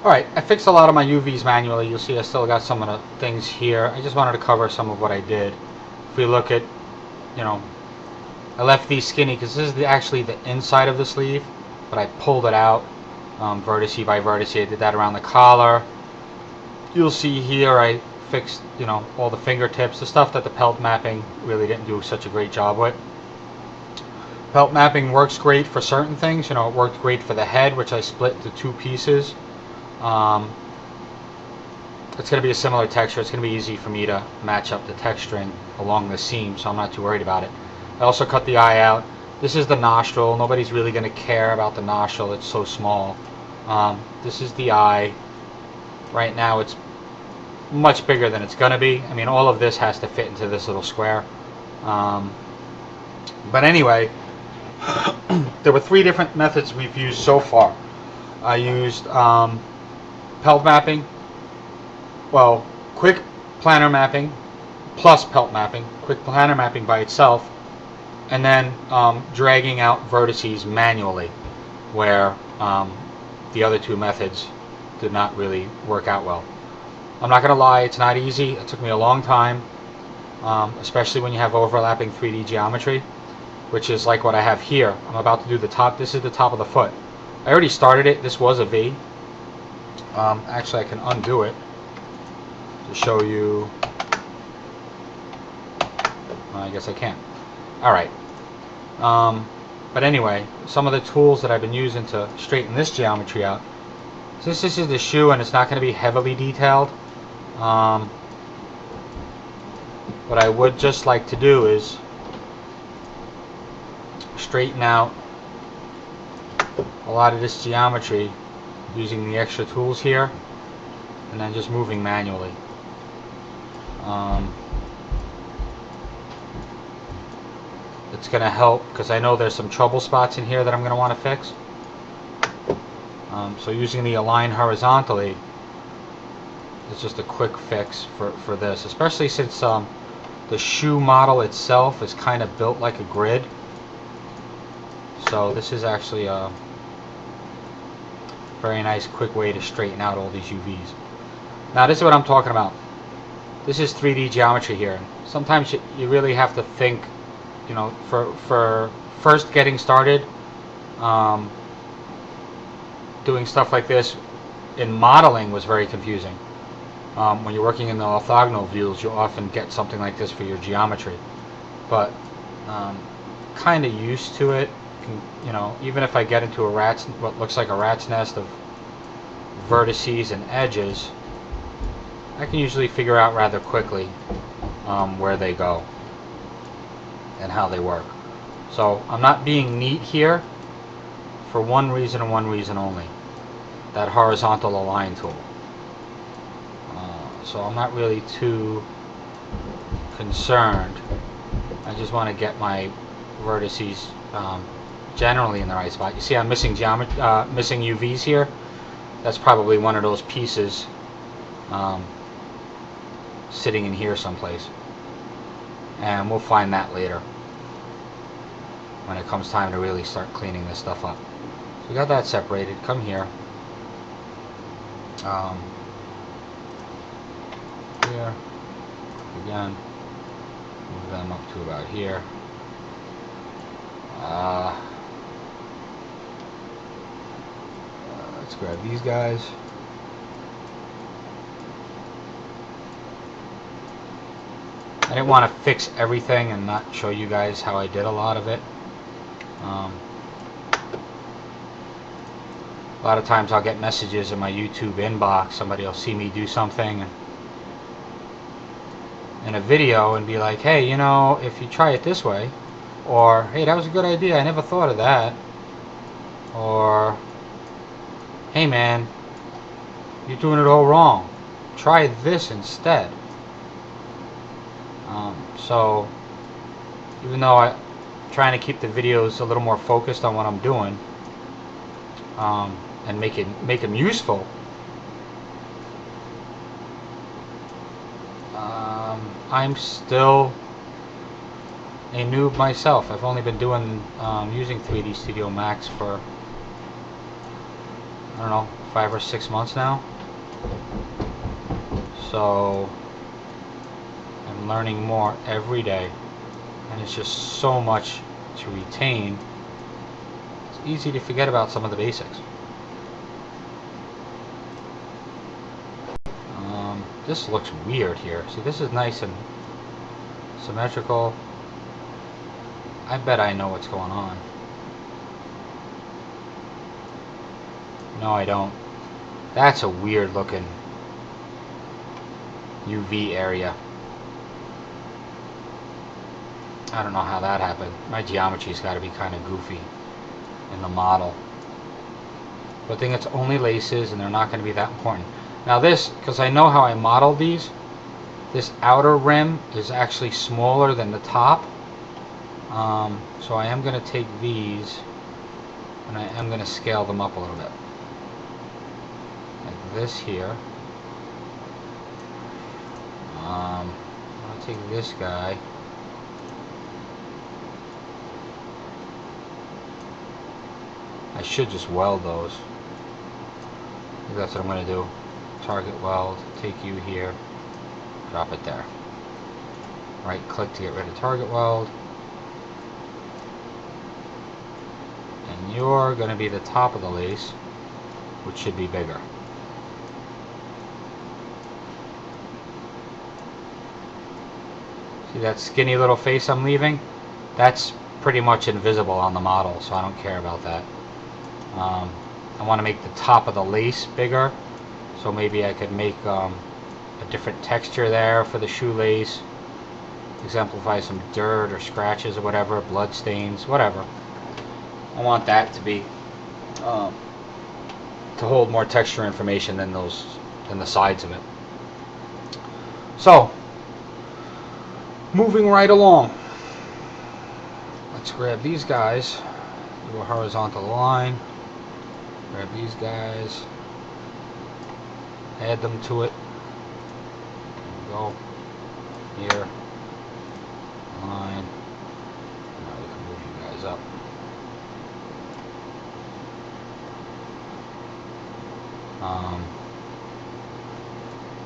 Alright, I fixed a lot of my UVs manually. You'll see I still got some of the things here. I just wanted to cover some of what I did. If we look at, you know, I left these skinny because this is actually the inside of the sleeve, but I pulled it out vertice by vertice. I did that around the collar. You'll see here I fixed, you know, all the fingertips, the stuff that the pelt mapping really didn't do such a great job with. Pelt mapping works great for certain things. You know, it worked great for the head, which I split into two pieces. It's going to be a similar texture. It's going to be easy for me to match up the texturing along the seam, so I'm not too worried about it. I also cut the eye out. This is the nostril. Nobody's really going to care about the nostril. It's so small. This is the eye. Right now it's much bigger than it's going to be. I mean, all of this has to fit into this little square. But anyway, there were 3 different methods we've used so far. I used pelt mapping, well, quick planar mapping plus pelt mapping, quick planar mapping by itself, and then dragging out vertices manually, where the other 2 methods did not really work out well. I'm not going to lie, it's not easy. It took me a long time, especially when you have overlapping 3D geometry, which is like what I have here. I'm about to do the top. This is the top of the foot. I already started it. This was a V. Actually, I can undo it to show you. I guess I can't. Alright. But anyway, some of the tools that I've been using to straighten this geometry out. Since this is the shoe and it's not going to be heavily detailed, what I would just like to do is straighten out a lot of this geometry using the extra tools here and then just moving manually. It's going to help because I know there's some trouble spots in here that I'm going to want to fix. So using the align horizontally is just a quick fix for this, especially since the shoe model itself is kind of built like a grid. So this is actually a very nice quick way to straighten out all these UVs. Now this is what I'm talking about. This is 3D geometry here. Sometimes you really have to think, you know, for first getting started, doing stuff like this in modeling was very confusing. When you're working in the orthogonal views, you'll often get something like this for your geometry. But kind of used to it. You know, even if I get into what looks like a rat's nest of vertices and edges, I can usually figure out rather quickly where they go and how they work. So I'm not being neat here for one reason and one reason only: that horizontal align tool. So I'm not really too concerned. I just want to get my vertices generally in the right spot. You see I'm missing missing UVs here. That's probably one of those pieces sitting in here someplace. And we'll find that later when it comes time to really start cleaning this stuff up. So we got that separated. Come here. Here. Again. Move them up to about here. Let's grab these guys. I didn't want to fix everything and not show you guys how I did a lot of it. A lot of times I'll get messages in my YouTube inbox. Somebody will see me do something in a video and be like, hey, you know, if you try it this way, or hey, that was a good idea, I never thought of that, or hey man, you're doing it all wrong, try this instead. So even though I'm trying to keep the videos a little more focused on what I'm doing, and make them useful, I'm still a noob myself. I've only been doing using 3D Studio Max for I don't know, 5 or 6 months now. So I'm learning more every day, and it's just so much to retain. It's easy to forget about some of the basics. This looks weird here. See, this is nice and symmetrical. I bet I know what's going on. No, I don't. That's a weird looking UV area. I don't know how that happened. My geometry's got to be kind of goofy in the model. But I think it's only laces, and they're not going to be that important. Now this, because I know how I modeled these, this outer rim is actually smaller than the top. So I am going to take these, and I am going to scale them up a little bit. Like this here. I'm going to take this guy. I should just weld those. I think that's what I'm going to do. Target weld, take you here, drop it there. Right click to get rid of target weld. And you're going to be the top of the lace, which should be bigger. See that skinny little face I'm leaving? That's pretty much invisible on the model, so I don't care about that. I want to make the top of the lace bigger, so maybe I could make a different texture there for the shoelace, exemplify some dirt or scratches or whatever, blood stains, whatever. I want that to be to hold more texture information than the sides of it. So moving right along, let's grab these guys, do a horizontal line, grab these guys, add them to it. There we go. Here. Line. Now we can move you guys up.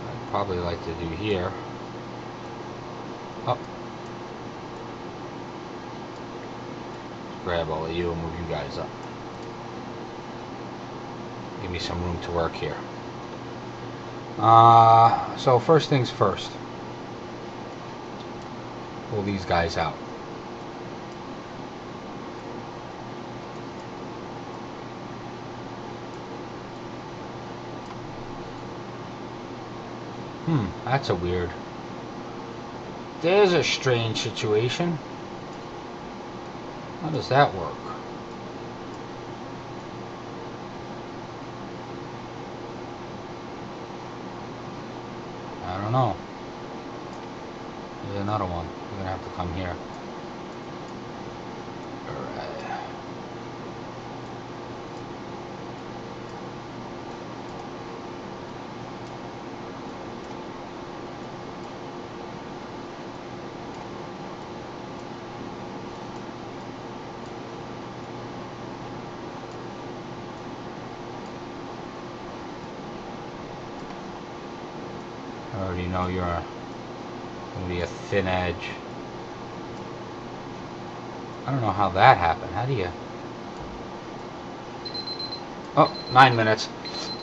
I'd probably like to do here. Up. Grab all of you and move you guys up. Give me some room to work here. So first things first, pull these guys out. That's a weird. There's a strange situation. How does that work? I don't know. There's another one. We're gonna have to come here. Alright. I already know you're going to be a thin edge. I don't know how that happened. How do you... Oh, 9 minutes.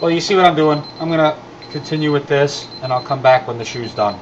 Well, you see what I'm doing. I'm going to continue with this, and I'll come back when the shoe's done.